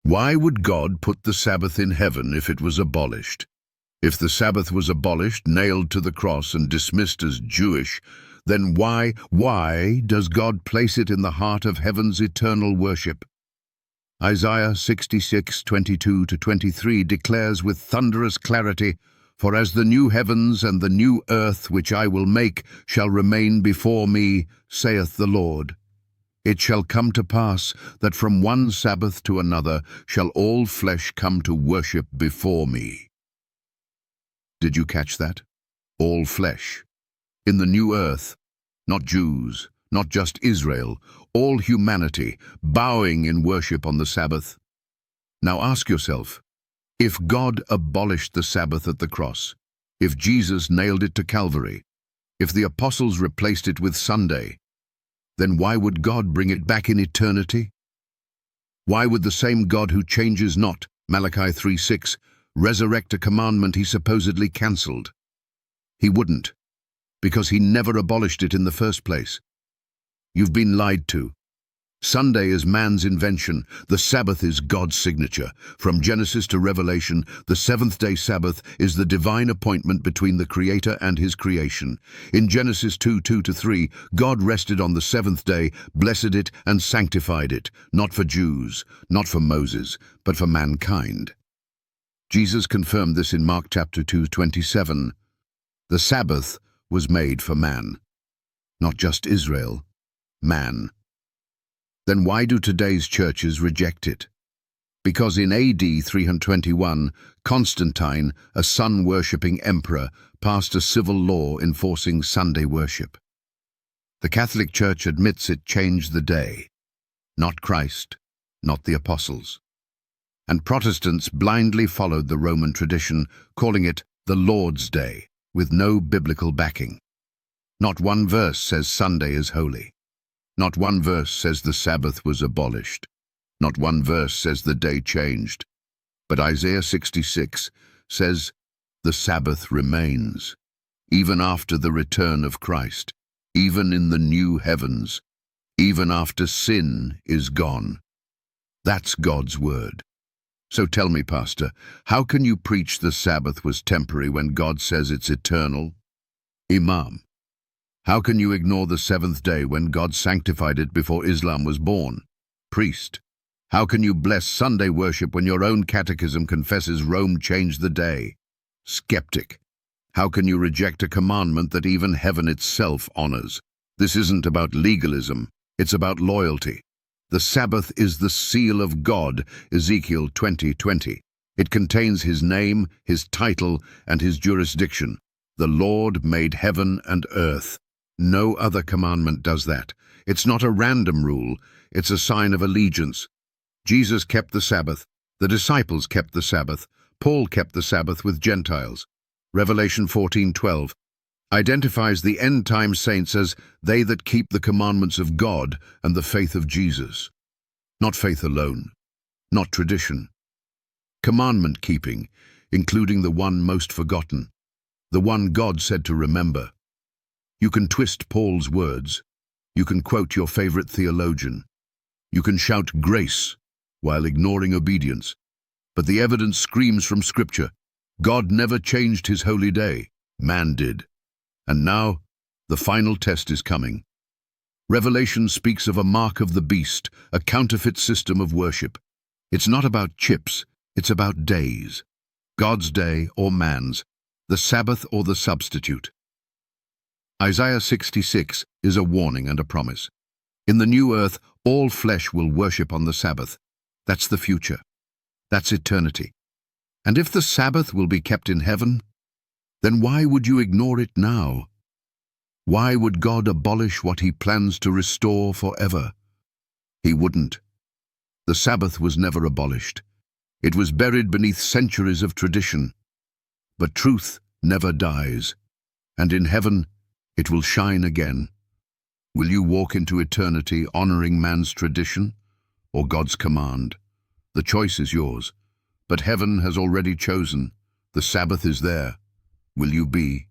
Why would God put the Sabbath in heaven if it was abolished? If the Sabbath was abolished, nailed to the cross and dismissed as Jewish, then why does God place it in the heart of heaven's eternal worship? Isaiah 66:22-23 declares with thunderous clarity, "For as the new heavens and the new earth which I will make shall remain before me, saith the Lord, it shall come to pass that from one Sabbath to another shall all flesh come to worship before me." Did you catch that? All flesh. In the new earth, not Jews, not just Israel, all humanity bowing in worship on the Sabbath. Now ask yourself, if God abolished the Sabbath at the cross, if Jesus nailed it to Calvary, if the apostles replaced it with Sunday, then why would God bring it back in eternity? Why would the same God who changes not, Malachi 3:6, resurrect a commandment he supposedly cancelled? He wouldn't, because he never abolished it in the first place. You've been lied to. Sunday is man's invention. The Sabbath is God's signature. From Genesis to Revelation, the seventh-day Sabbath is the divine appointment between the Creator and his creation. In Genesis 2:2-3, God rested on the seventh day, blessed it and sanctified it, not for Jews, not for Moses, but for mankind. Jesus confirmed this in Mark chapter 2:27. The Sabbath was made for man, not just Israel, man. Then why do today's churches reject it? Because in AD 321, Constantine, a sun-worshipping emperor, passed a civil law enforcing Sunday worship. The Catholic Church admits it changed the day, not Christ, not the apostles. And Protestants blindly followed the Roman tradition, calling it the Lord's Day, with no biblical backing. Not one verse says Sunday is holy. Not one verse says the Sabbath was abolished. Not one verse says the day changed. But Isaiah 66 says the Sabbath remains, even after the return of Christ, even in the new heavens, even after sin is gone. That's God's word. So tell me, Pastor, how can you preach the Sabbath was temporary when God says it's eternal? Imam, how can you ignore the seventh day when God sanctified it before Islam was born? Priest, how can you bless Sunday worship when your own catechism confesses Rome changed the day? Skeptic, how can you reject a commandment that even heaven itself honors? This isn't about legalism, it's about loyalty. The Sabbath is the seal of God, Ezekiel 20:20. It contains his name, his title, and his jurisdiction. The Lord made heaven and earth. No other commandment does that. It's not a random rule, it's a sign of allegiance. Jesus kept the Sabbath, the disciples kept the Sabbath, Paul kept the Sabbath with Gentiles. Revelation 14:12 identifies the end-time saints as they that keep the commandments of God and the faith of Jesus. Not faith alone, not tradition. Commandment keeping, including the one most forgotten, the one God said to remember. You can twist Paul's words. You can quote your favorite theologian. You can shout grace while ignoring obedience. But the evidence screams from Scripture. God never changed his holy day. Man did. And now, the final test is coming. Revelation speaks of a mark of the beast, a counterfeit system of worship. It's not about chips, it's about days. God's day or man's, the Sabbath or the substitute. Isaiah 66 is a warning and a promise. In the new earth, all flesh will worship on the Sabbath. That's the future. That's eternity. And if the Sabbath will be kept in heaven, then why would you ignore it now? Why would God abolish what he plans to restore forever? He wouldn't. The Sabbath was never abolished. It was buried beneath centuries of tradition. But truth never dies, and in heaven it will shine again. Will you walk into eternity honoring man's tradition or God's command? The choice is yours, but heaven has already chosen. The Sabbath is there. Will you be